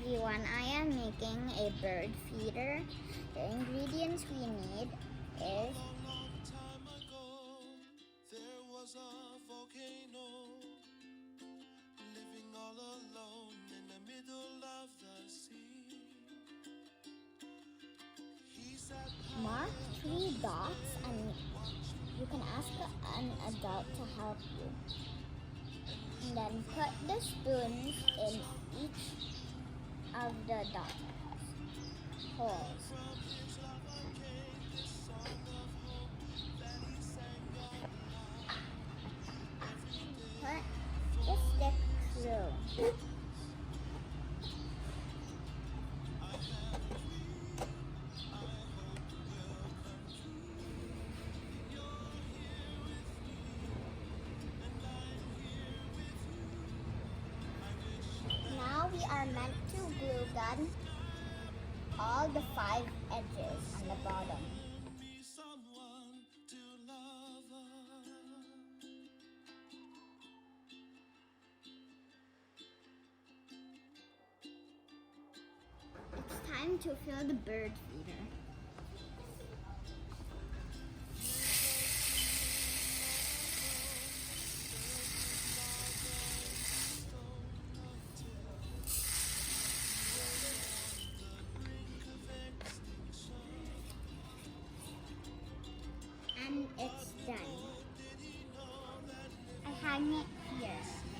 everyone, I am making a bird feeder. The ingredients we need is Long time ago, there was a volcano living all alone in the middle of the sea. He sat mark 3 dots and you can ask an adult to help you. And then put the spoons in each of the dot holes. from his lava came this song of hope that he sang out loud every day. Put the stick through. I have a dream I hope will come true. You're here with me, and I'm here with you. I wish Now we are meant to glue gun all the 5 edges on the bottom. be someone to love us. It's time to fill the bird feeder. And it's done. I hang it here.